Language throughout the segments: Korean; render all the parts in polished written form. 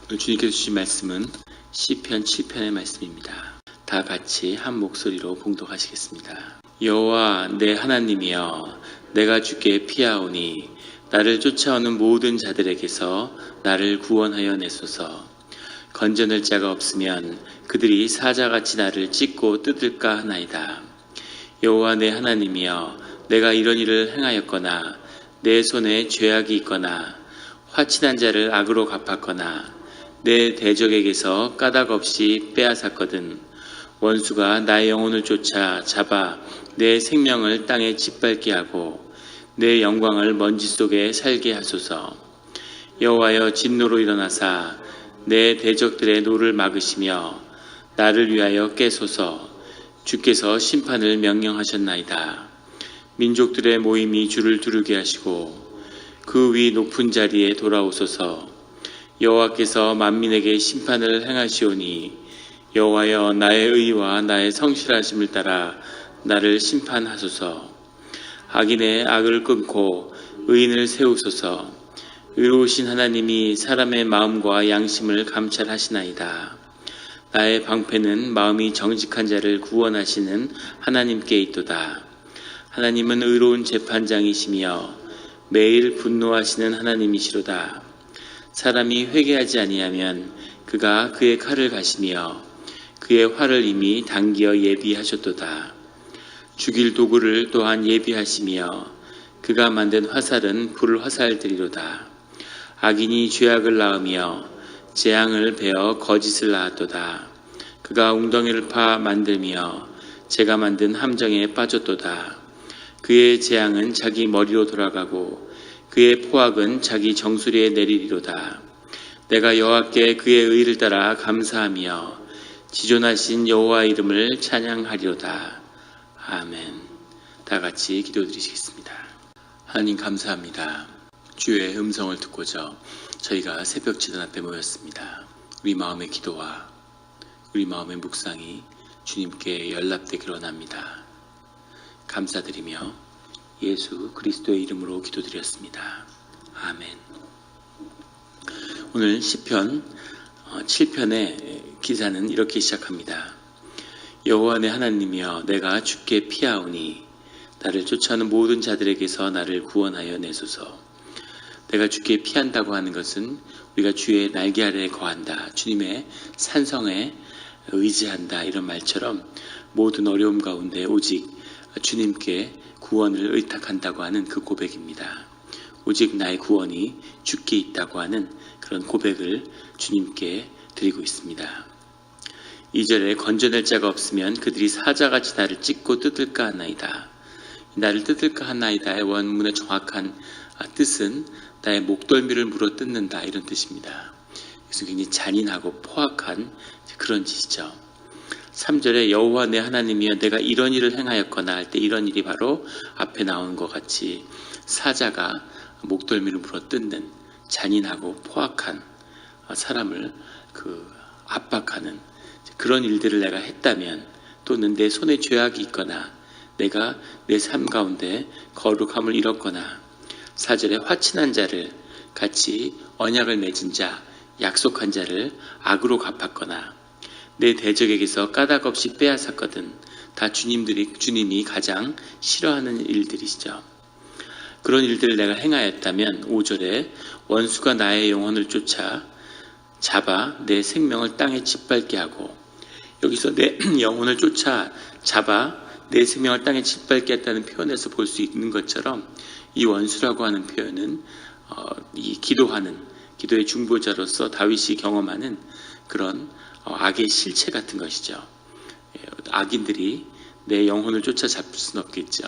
오늘 주님께서 주신 말씀은 시편 7편의 말씀입니다. 다 같이 한 목소리로 봉독하시겠습니다. 여호와 내 하나님이여, 내가 주께 피하오니 나를 쫓아오는 모든 자들에게서 나를 구원하여 내소서. 건져낼 자가 없으면 그들이 사자같이 나를 찢고 뜯을까 하나이다. 여호와 내 하나님이여, 내가 이런 일을 행하였거나 내 손에 죄악이 있거나 화친한 자를 악으로 갚았거나 내 대적에게서 까닭 없이 빼앗았거든 원수가 나의 영혼을 쫓아 잡아 내 생명을 땅에 짓밟게 하고 내 영광을 먼지 속에 살게 하소서. 여호와여, 진노로 일어나사 내 대적들의 노를 막으시며 나를 위하여 깨소서. 주께서 심판을 명령하셨나이다. 민족들의 모임이 주를 두르게 하시고 그 위 높은 자리에 돌아오소서. 여호와께서 만민에게 심판을 행하시오니 여호와여, 나의 의와 나의 성실하심을 따라 나를 심판하소서. 악인의 악을 끊고 의인을 세우소서. 의로우신 하나님이 사람의 마음과 양심을 감찰하시나이다. 나의 방패는 마음이 정직한 자를 구원하시는 하나님께 있도다. 하나님은 의로운 재판장이시며 매일 분노하시는 하나님이시로다. 사람이 회개하지 아니하면 그가 그의 칼을 가시며 그의 활을 이미 당기어 예비하셨도다. 죽일 도구를 또한 예비하시며 그가 만든 화살은 불 화살들이로다. 악인이 죄악을 낳으며 재앙을 베어 거짓을 낳았도다. 그가 웅덩이를 파 만들며 제가 만든 함정에 빠졌도다. 그의 재앙은 자기 머리로 돌아가고 그의 포악은 자기 정수리에 내리리로다. 내가 여호와께 그의 의를 따라 감사하며 지존하신 여호와 이름을 찬양하리로다. 아멘. 다 같이 기도드리시겠습니다. 하나님 감사합니다. 주의 음성을 듣고자 저희가 새벽 제단 앞에 모였습니다. 우리 마음의 기도와 우리 마음의 묵상이 주님께 연락되기를 원합니다. 감사드리며 예수 그리스도의 이름으로 기도드렸습니다. 아멘. 오늘 시편 7편의 기사는 이렇게 시작합니다. 여호와 내 하나님이여, 내가 주께 피하오니 나를 쫓아오는 모든 자들에게서 나를 구원하여 내소서. 내가 주께 피한다고 하는 것은 우리가 주의 날개 아래에 거한다, 주님의 산성에 의지한다, 이런 말처럼 모든 어려움 가운데 오직 주님께 구원을 의탁한다고 하는 그 고백입니다. 오직 나의 구원이 주께 있다고 하는 그런 고백을 주님께 드리고 있습니다. 2절에 건져낼 자가 없으면 그들이 사자같이 나를 찢고 뜯을까 하나이다. 나를 뜯을까 하나이다의 원문의 정확한 뜻은 나의 목덜미를 물어 뜯는다, 이런 뜻입니다. 그래서 굉장히 잔인하고 포악한 그런 짓이죠. 3절에 여호와 내 하나님이여, 내가 이런 일을 행하였거나 할 때 이런 일이 바로 앞에 나온 것 같이 사자가 목덜미를 물어 뜯는 잔인하고 포악한 사람을 압박하는 그런 일들을 내가 했다면, 또는 내 손에 죄악이 있거나 내가 내 삶 가운데 거룩함을 잃었거나 4절에 화친한 자를, 같이 언약을 맺은 자, 약속한 자를 악으로 갚았거나 내 대적에게서 까닭 없이 빼앗았거든. 다 주님이 가장 싫어하는 일들이시죠. 그런 일들을 내가 행하였다면 5절에 원수가 나의 영혼을 쫓아 잡아 내 생명을 땅에 짓밟게 하고, 여기서 내 영혼을 쫓아 잡아 내 생명을 땅에 짓밟게 했다는 표현에서 볼 수 있는 것처럼 이 원수라고 하는 표현은 이 기도의 중보자로서 다윗이 경험하는 그런 악의 실체 같은 것이죠. 악인들이 내 영혼을 쫓아 잡을 수는 없겠죠.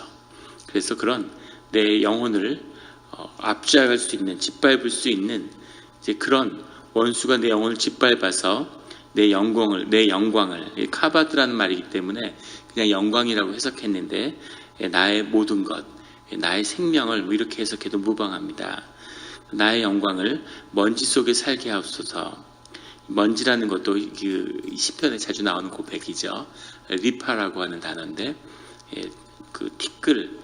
그래서 그런 내 영혼을 압제할 수 있는, 짓밟을 수 있는 이제 그런 원수가 내 영혼을 짓밟아서 내 영광을, 카바드라는 말이기 때문에 그냥 영광이라고 해석했는데 나의 모든 것, 나의 생명을 이렇게 해석해도 무방합니다. 나의 영광을 먼지 속에 살게 하옵소서. 먼지라는 것도 그 시편에 자주 나오는 고백이죠. 리파라고 하는 단어인데 그 티끌,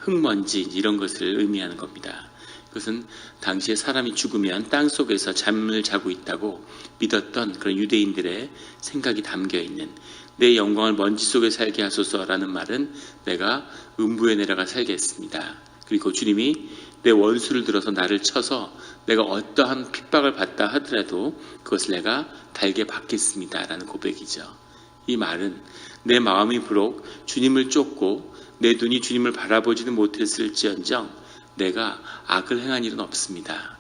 흙먼지 이런 것을 의미하는 겁니다. 그것은 당시에 사람이 죽으면 땅속에서 잠을 자고 있다고 믿었던 그런 유대인들의 생각이 담겨 있는, 내 영광을 먼지 속에 살게 하소서라는 말은 내가 음부에 내려가 살겠습니다. 그리고 주님이 내 원수를 들어서 나를 쳐서 내가 어떠한 핍박을 받다 하더라도 그것을 내가 달게 받겠습니다 라는 고백이죠. 이 말은 내 마음이 비록 주님을 쫓고 내 눈이 주님을 바라보지는 못했을지언정 내가 악을 행한 일은 없습니다.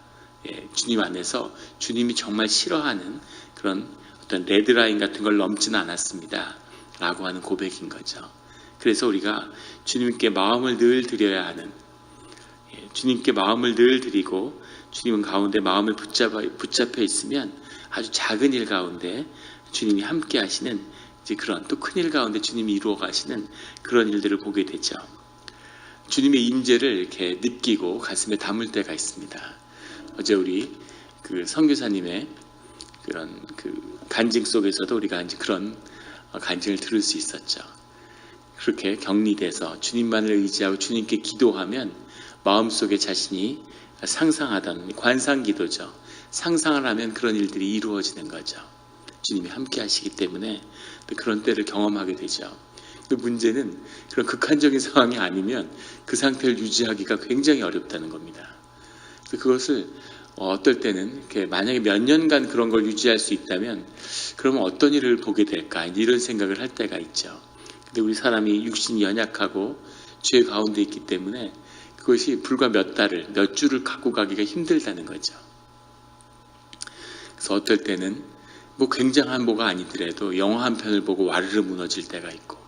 주님 안에서 주님이 정말 싫어하는 그런 어떤 레드라인 같은 걸 넘지는 않았습니다 라고 하는 고백인 거죠. 그래서 우리가 주님께 마음을 늘 드려야 하는, 주님께 마음을 늘 드리고 주님 가운데 마음을 붙잡혀 있으면 아주 작은 일 가운데 주님이 함께 하시는 이제 그런 또 큰 일 가운데 주님이 이루어 가시는 그런 일들을 보게 되죠. 주님의 임재를 이렇게 느끼고 가슴에 담을 때가 있습니다. 어제 우리 그 선교사님의 그런 그 간증 속에서도 우리가 이제 그런 간증을 들을 수 있었죠. 그렇게 격리돼서 주님만을 의지하고 주님께 기도하면 마음속에 자신이 상상하던 관상기도죠. 상상을 하면 그런 일들이 이루어지는 거죠. 주님이 함께 하시기 때문에 그런 때를 경험하게 되죠. 문제는 그런 극한적인 상황이 아니면 그 상태를 유지하기가 굉장히 어렵다는 겁니다. 그것을 어떨 때는 이렇게 만약에 몇 년간 그런 걸 유지할 수 있다면 그러면 어떤 일을 보게 될까 이런 생각을 할 때가 있죠. 근데 우리 사람이 육신이 연약하고 죄 가운데 있기 때문에 그것이 불과 몇 달을, 몇 주를 갖고 가기가 힘들다는 거죠. 그래서 어떨 때는 뭐 굉장한 뭐가 아니더라도 영화 한 편을 보고 와르르 무너질 때가 있고,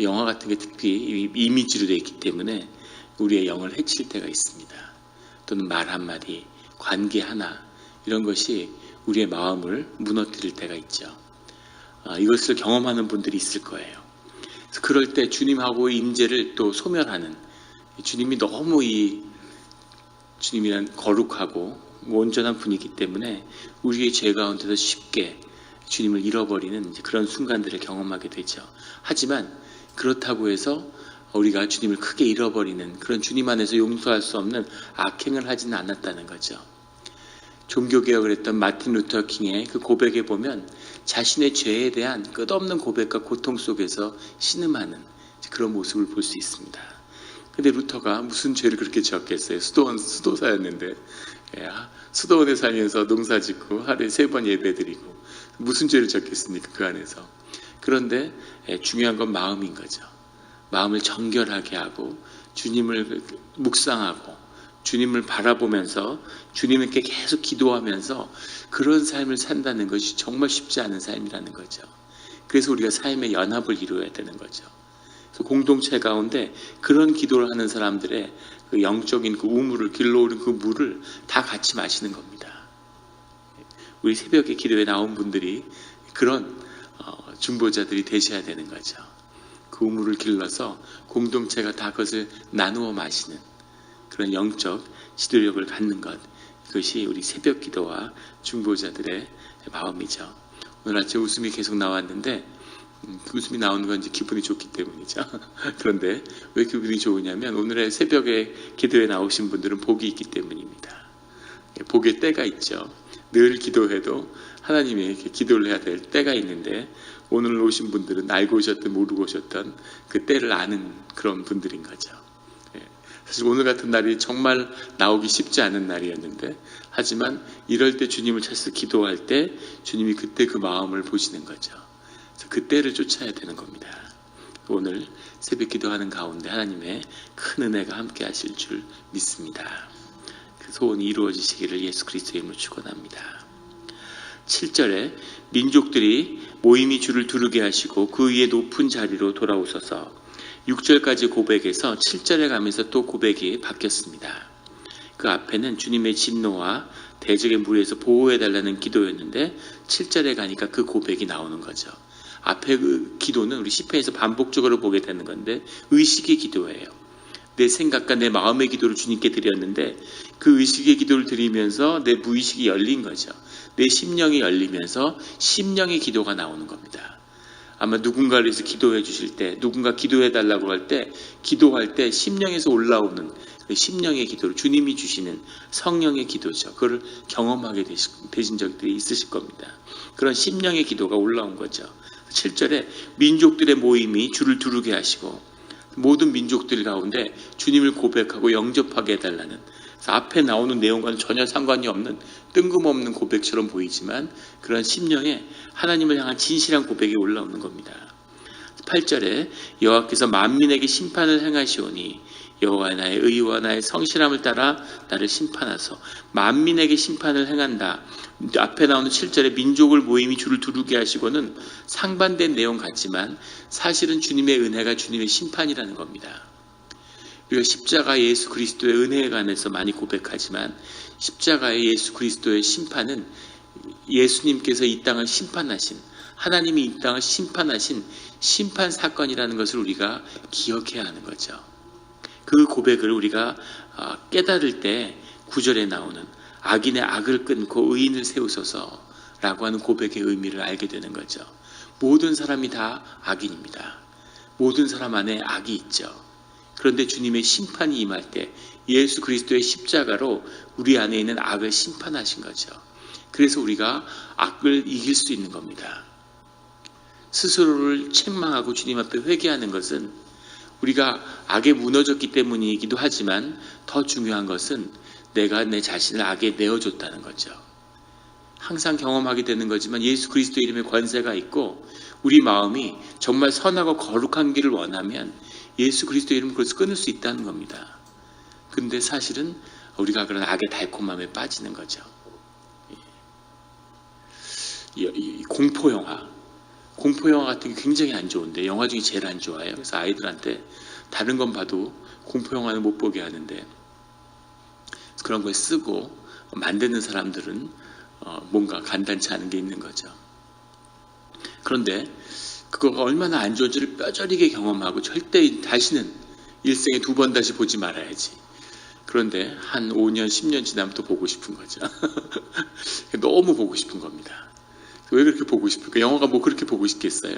영화 같은 게 특히 이미지로 되어 있기 때문에 우리의 영을 해칠 때가 있습니다. 또는 말 한마디, 관계 하나 이런 것이 우리의 마음을 무너뜨릴 때가 있죠. 이것을 경험하는 분들이 있을 거예요. 그래서 그럴 때 주님하고의 임재를 또 소멸하는, 주님이 너무 주님이란 거룩하고 온전한 분이기 때문에 우리의 죄 가운데서 쉽게 주님을 잃어버리는 그런 순간들을 경험하게 되죠. 하지만 그렇다고 해서 우리가 주님을 크게 잃어버리는 그런 주님 안에서 용서할 수 없는 악행을 하지는 않았다는 거죠. 종교개혁을 했던 마틴 루터 킹의 그 고백에 보면 자신의 죄에 대한 끝없는 고백과 고통 속에서 신음하는 그런 모습을 볼 수 있습니다. 근데 루터가 무슨 죄를 그렇게 지었겠어요? 수도사였는데, 수도원에 살면서 농사 짓고 하루에 3번 예배드리고 무슨 죄를 지었겠습니까? 그 안에서. 그런데 중요한 건 마음인 거죠. 마음을 정결하게 하고 주님을 묵상하고 주님을 바라보면서 주님께 계속 기도하면서 그런 삶을 산다는 것이 정말 쉽지 않은 삶이라는 거죠. 그래서 우리가 삶의 연합을 이루어야 되는 거죠. 그래서 공동체 가운데 그런 기도를 하는 사람들의 그 영적인 그 우물을, 길러오른 그 물을 다 같이 마시는 겁니다. 우리 새벽에 기도에 나온 분들이 그런 중보자들이 되셔야 되는 거죠. 그 우물을 길러서 공동체가 다 그것을 나누어 마시는 그런 영적 지도력을 갖는 것, 그것이 우리 새벽 기도와 중보자들의 마음이죠. 오늘 아침 웃음이 계속 나왔는데 그 웃음이 나오는 건 이제 기분이 좋기 때문이죠. 그런데 왜 기분이 좋으냐면 오늘의 새벽에 기도에 나오신 분들은 복이 있기 때문입니다. 복의 때가 있죠. 늘 기도해도 하나님이 기도를 해야 될 때가 있는데 오늘 오신 분들은 알고 오셨든 모르고 오셨던 그 때를 아는 그런 분들인 거죠. 사실 오늘 같은 날이 정말 나오기 쉽지 않은 날이었는데, 하지만 이럴 때 주님을 찾아서 기도할 때 주님이 그때 그 마음을 보시는 거죠. 그래서 그 때를 쫓아야 되는 겁니다. 오늘 새벽 기도하는 가운데 하나님의 큰 은혜가 함께 하실 줄 믿습니다. 그 소원이 이루어지시기를 예수 그리스도의 이름으로 축원합니다. 7절에 민족들이 모임이 주를 두르게 하시고 그 위에 높은 자리로 돌아오셔서 6절까지 고백에서 7절에 가면서 또 고백이 바뀌었습니다. 그 앞에는 주님의 진노와 대적의 무리에서 보호해달라는 기도였는데 7절에 가니까 그 고백이 나오는 거죠. 앞에 그 기도는 우리 시편에서 반복적으로 보게 되는 건데 의식의 기도예요. 내 생각과 내 마음의 기도를 주님께 드렸는데 그 의식의 기도를 드리면서 내 무의식이 열린 거죠. 내 심령이 열리면서 심령의 기도가 나오는 겁니다. 아마 누군가를 위해서 기도해 주실 때, 누군가 기도해 달라고 할 때, 기도할 때 심령에서 올라오는 그 심령의 기도를 주님이 주시는 성령의 기도죠. 그걸 경험하게 되신 적들이 있으실 겁니다. 그런 심령의 기도가 올라온 거죠. 7절에 민족들의 모임이 주를 두르게 하시고 모든 민족들 가운데 주님을 고백하고 영접하게 해달라는, 그래서 앞에 나오는 내용과는 전혀 상관이 없는 뜬금없는 고백처럼 보이지만 그런 심령에 하나님을 향한 진실한 고백이 올라오는 겁니다. 8절에 여호와께서 만민에게 심판을 행하시오니 여호와 나의 의와 나의 성실함을 따라 나를 심판하소. 만민에게 심판을 행한다. 앞에 나오는 7절에 민족을 모임이 주를 두르게 하시고는 상반된 내용 같지만 사실은 주님의 은혜가 주님의 심판이라는 겁니다. 우리가 십자가 예수 그리스도의 은혜에 관해서 많이 고백하지만 십자가의 예수 그리스도의 심판은 예수님께서 이 땅을 심판하신, 하나님이 이 땅을 심판하신 심판 사건이라는 것을 우리가 기억해야 하는 거죠. 그 고백을 우리가 깨달을 때 9절에 나오는 악인의 악을 끊고 의인을 세우소서 라고 하는 고백의 의미를 알게 되는 거죠. 모든 사람이 다 악인입니다. 모든 사람 안에 악이 있죠. 그런데 주님의 심판이 임할 때 예수 그리스도의 십자가로 우리 안에 있는 악을 심판하신 거죠. 그래서 우리가 악을 이길 수 있는 겁니다. 스스로를 책망하고 주님 앞에 회개하는 것은 우리가 악에 무너졌기 때문이기도 하지만 더 중요한 것은 내가 내 자신을 악에 내어줬다는 거죠. 항상 경험하게 되는 거지만 예수 그리스도 이름의 권세가 있고 우리 마음이 정말 선하고 거룩한 길을 원하면 예수 그리스도 이름을 그래서 끊을 수 있다는 겁니다. 근데 사실은 우리가 그런 악의 달콤함에 빠지는 거죠. 공포영화 같은 게 굉장히 안 좋은데 영화 중에 제일 안 좋아요. 그래서 아이들한테 다른 건 봐도 공포영화는 못 보게 하는데 그런 거에 쓰고 만드는 사람들은 뭔가 간단치 않은 게 있는 거죠. 그런데 그거가 얼마나 안 좋은지를 뼈저리게 경험하고 절대 다시는 일생에 2번 다시 보지 말아야지. 그런데 한 5년, 10년 지나면 또 보고 싶은 거죠. 너무 보고 싶은 겁니다. 왜 그렇게 보고 싶을까? 영화가 뭐 그렇게 보고 싶겠어요.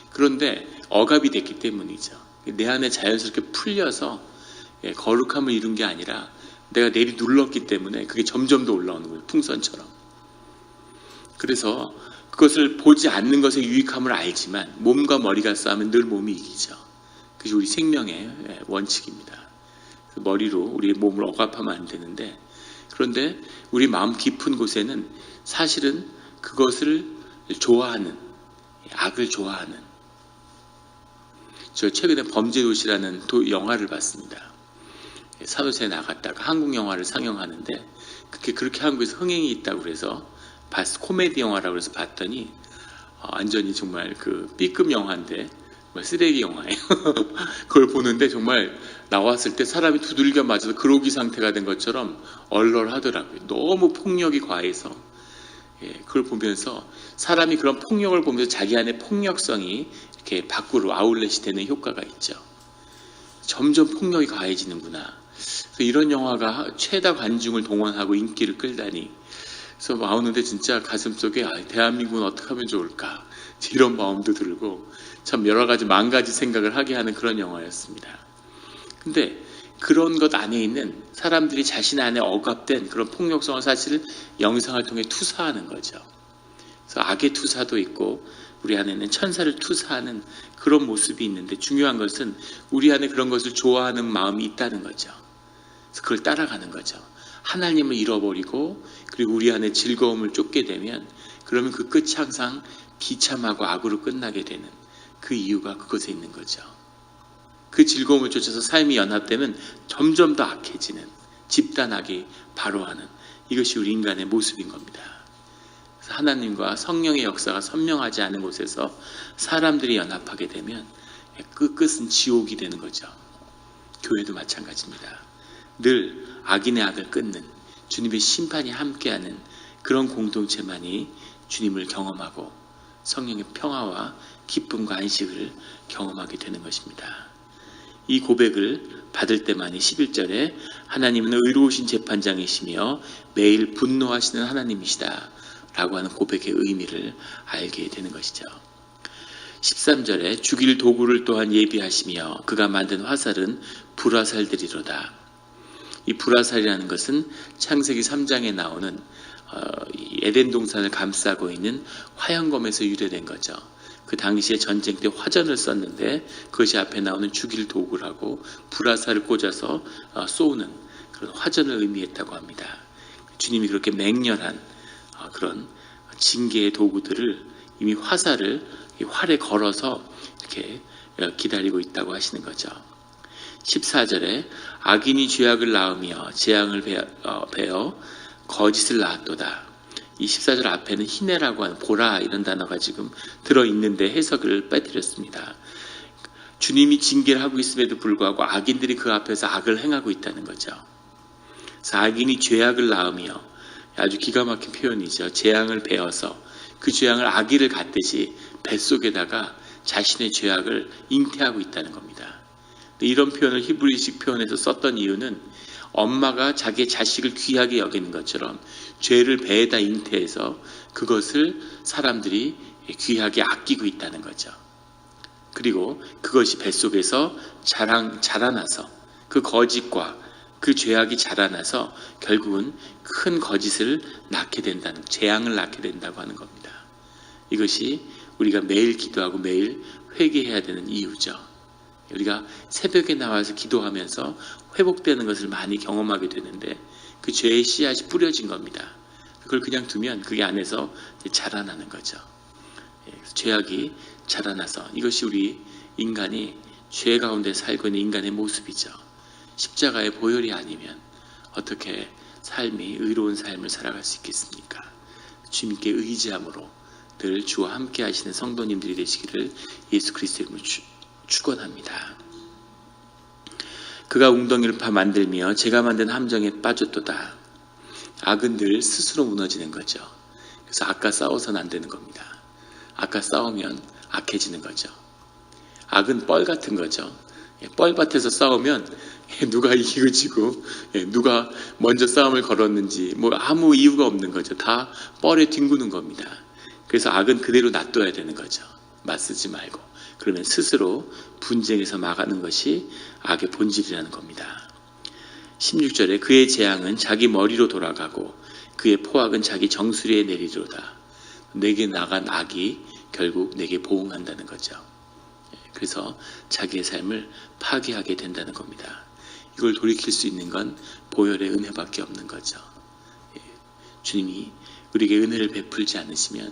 그런데 억압이 됐기 때문이죠. 내 안에 자연스럽게 풀려서 거룩함을 이룬 게 아니라 내가 내리 눌렀기 때문에 그게 점점 더 올라오는 거예요. 풍선처럼. 그래서 그것을 보지 않는 것의 유익함을 알지만 몸과 머리가 싸우면 늘 몸이 이기죠. 그것이 우리 생명의 원칙입니다. 머리로 우리의 몸을 억압하면 안 되는데, 그런데 우리 마음 깊은 곳에는 사실은 그것을 좋아하는, 악을 좋아하는, 저 최근에 범죄도시라는 영화를 봤습니다. 산호세에 나갔다가 한국 영화를 상영하는데 그렇게 한국에서 흥행이 있다고 그래서 코미디 영화라고 해서 봤더니 완전히 정말 그 B급 영화인데 쓰레기 영화예요. 그걸 보는데 정말 나왔을 때 사람이 두들겨 맞아서 그로기 상태가 된 것처럼 얼얼하더라고요. 너무 폭력이 과해서. 그걸 보면서 사람이 그런 폭력을 보면서 자기 안에 폭력성이 이렇게 밖으로 아울렛이 되는 효과가 있죠. 점점 폭력이 가해지는구나. 그래서 이런 영화가 최다 관중을 동원하고 인기를 끌다니. 그래서 나오는데 진짜 가슴속에 대한민국은 어떻게 하면 좋을까 이런 마음도 들고 참 여러 가지 만 가지 생각을 하게 하는 그런 영화였습니다. 근데 그런 것 안에 있는 사람들이 자신 안에 억압된 그런 폭력성을 사실 영상을 통해 투사하는 거죠. 그래서 악의 투사도 있고 우리 안에는 천사를 투사하는 그런 모습이 있는데 중요한 것은 우리 안에 그런 것을 좋아하는 마음이 있다는 거죠. 그래서 그걸 따라가는 거죠. 하나님을 잃어버리고 그리고 우리 안에 즐거움을 쫓게 되면 그러면 그 끝이 항상 비참하고 악으로 끝나게 되는 그 이유가 그것에 있는 거죠. 그 즐거움을 쫓아서 삶이 연합되면 점점 더 악해지는, 집단악이 바로하는, 이것이 우리 인간의 모습인 겁니다. 그래서 하나님과 성령의 역사가 선명하지 않은 곳에서 사람들이 연합하게 되면 그 끝은 지옥이 되는 거죠. 교회도 마찬가지입니다. 늘 악인의 악을 끊는, 주님의 심판이 함께하는 그런 공동체만이 주님을 경험하고 성령의 평화와 기쁨과 안식을 경험하게 되는 것입니다. 이 고백을 받을 때만이 11절에 하나님은 의로우신 재판장이시며 매일 분노하시는 하나님이시다 라고 하는 고백의 의미를 알게 되는 것이죠. 13절에 죽일 도구를 또한 예비하시며 그가 만든 화살은 불화살들이로다. 이 불화살이라는 것은 창세기 3장에 나오는 이 에덴 동산을 감싸고 있는 화형검에서 유래된 거죠. 그 당시에 전쟁 때 화전을 썼는데 그것이 앞에 나오는 죽일 도구라고 불화살을 꽂아서 쏘는 그런 화전을 의미했다고 합니다. 주님이 그렇게 맹렬한 그런 징계의 도구들을 이미 화살을 이 활에 걸어서 이렇게 기다리고 있다고 하시는 거죠. 14절에 악인이 죄악을 낳으며 재앙을 베어 거짓을 낳았도다. 이 14절 앞에는 희내라고 하는 보라 이런 단어가 지금 들어있는데 해석을 빼드렸습니다. 주님이 징계를 하고 있음에도 불구하고 악인들이 그 앞에서 악을 행하고 있다는 거죠. 그래서 악인이 죄악을 낳으며 아주 기가 막힌 표현이죠. 재앙을 베어서 그 죄악을 아기를 갖듯이 뱃속에다가 자신의 죄악을 잉태하고 있다는 겁니다. 이런 표현을 히브리식 표현에서 썼던 이유는 엄마가 자기의 자식을 귀하게 여기는 것처럼 죄를 배에다 잉태해서 그것을 사람들이 귀하게 아끼고 있다는 거죠. 그리고 그것이 뱃속에서 자라나서 그 거짓과 그 죄악이 자라나서 결국은 큰 거짓을 낳게 된다는, 재앙을 낳게 된다고 하는 겁니다. 이것이 우리가 매일 기도하고 매일 회개해야 되는 이유죠. 우리가 새벽에 나와서 기도하면서 회복되는 것을 많이 경험하게 되는데 그 죄의 씨앗이 뿌려진 겁니다. 그걸 그냥 두면 그게 안에서 자라나는 거죠. 죄악이 자라나서 이것이 우리 인간이 죄 가운데 살고 있는 인간의 모습이죠. 십자가의 보혈이 아니면 어떻게 삶이 의로운 삶을 살아갈 수 있겠습니까? 주님께 의지함으로 늘 주와 함께 하시는 성도님들이 되시기를 예수 그리스도의 이름으로 축원합니다. 그가 웅덩이를 파 만들며 제가 만든 함정에 빠졌도다. 악은 늘 스스로 무너지는 거죠. 그래서 악과 싸워서는 안 되는 겁니다. 악과 싸우면 악해지는 거죠. 악은 뻘 같은 거죠. 뻘밭에서 싸우면 누가 이기고 지고 누가 먼저 싸움을 걸었는지 뭐 아무 이유가 없는 거죠. 다 뻘에 뒹구는 겁니다. 그래서 악은 그대로 놔둬야 되는 거죠. 맞서지 말고. 그러면 스스로 분쟁에서 막아는 것이 악의 본질이라는 겁니다. 16절에 그의 재앙은 자기 머리로 돌아가고 그의 포악은 자기 정수리에 내리리로다. 내게 나간 악이 결국 내게 보응한다는 거죠. 그래서 자기의 삶을 파괴하게 된다는 겁니다. 이걸 돌이킬 수 있는 건 보혈의 은혜밖에 없는 거죠. 주님이 우리에게 은혜를 베풀지 않으시면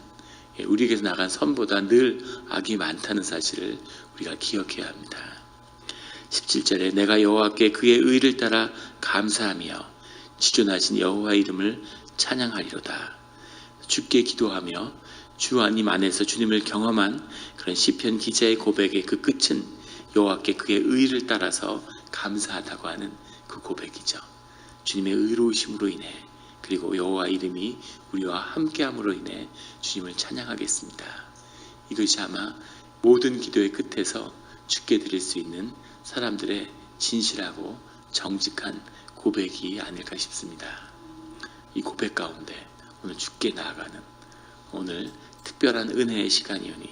우리에게서 나간 선보다 늘 악이 많다는 사실을 우리가 기억해야 합니다. 17절에 내가 여호와께 그의 의를 따라 감사하며 지존하신 여호와의 이름을 찬양하리로다. 주께 기도하며 주 하나님 안에서 주님을 경험한 그런 시편 기자의 고백의 그 끝은 여호와께 그의 의를 따라서 감사하다고 하는 그 고백이죠. 주님의 의로우심으로 인해 그리고 여호와 이름이 우리와 함께함으로 인해 주님을 찬양하겠습니다. 이것이 아마 모든 기도의 끝에서 주께 드릴 수 있는 사람들의 진실하고 정직한 고백이 아닐까 싶습니다. 이 고백 가운데 오늘 주께 나아가는 오늘 특별한 은혜의 시간이오니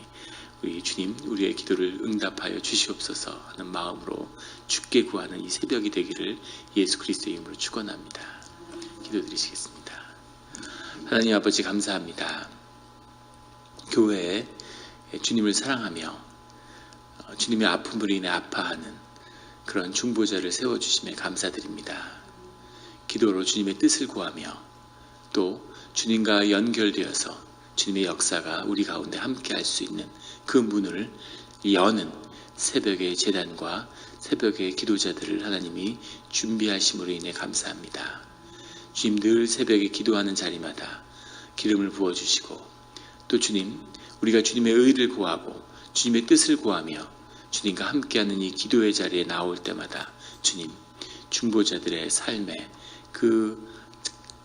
우리 주님 우리의 기도를 응답하여 주시옵소서 하는 마음으로 주께 구하는 이 새벽이 되기를 예수 그리스도의 이름으로 축원합니다. 기도드리시겠습니다. 하나님 아버지 감사합니다. 교회에 주님을 사랑하며 주님의 아픔으로 인해 아파하는 그런 중보자를 세워주심에 감사드립니다. 기도로 주님의 뜻을 구하며 또 주님과 연결되어서 주님의 역사가 우리 가운데 함께 할 수 있는 그 문을 여는 새벽의 제단과 새벽의 기도자들을 하나님이 준비하심으로 인해 감사합니다. 주님 늘 새벽에 기도하는 자리마다 기름을 부어주시고 또 주님 우리가 주님의 의를 구하고 주님의 뜻을 구하며 주님과 함께하는 이 기도의 자리에 나올 때마다 주님 중보자들의 삶에 그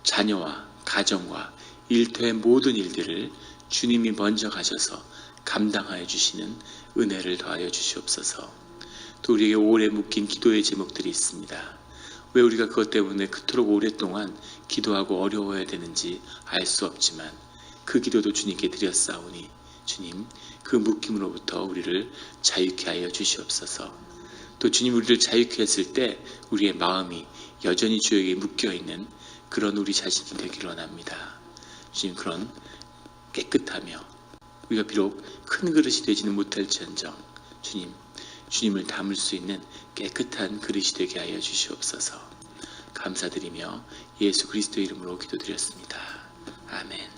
자녀와 가정과 일터의 모든 일들을 주님이 먼저 가셔서 감당하여 주시는 은혜를 더하여 주시옵소서. 또 우리에게 오래 묶인 기도의 제목들이 있습니다. 왜 우리가 그것 때문에 그토록 오랫동안 기도하고 어려워야 되는지 알 수 없지만 그 기도도 주님께 드렸사오니 주님, 그 묶임으로부터 우리를 자유케 하여 주시옵소서. 또 주님, 우리를 자유케 했을 때 우리의 마음이 여전히 주에게 묶여있는 그런 우리 자신이 되기를 원합니다. 주님, 그런 깨끗하며 우리가 비록 큰 그릇이 되지는 못할지언정 주님, 주님을 담을 수 있는 깨끗한 그릇이 되게 하여 주시옵소서. 감사드리며 예수 그리스도의 이름으로 기도드렸습니다. 아멘.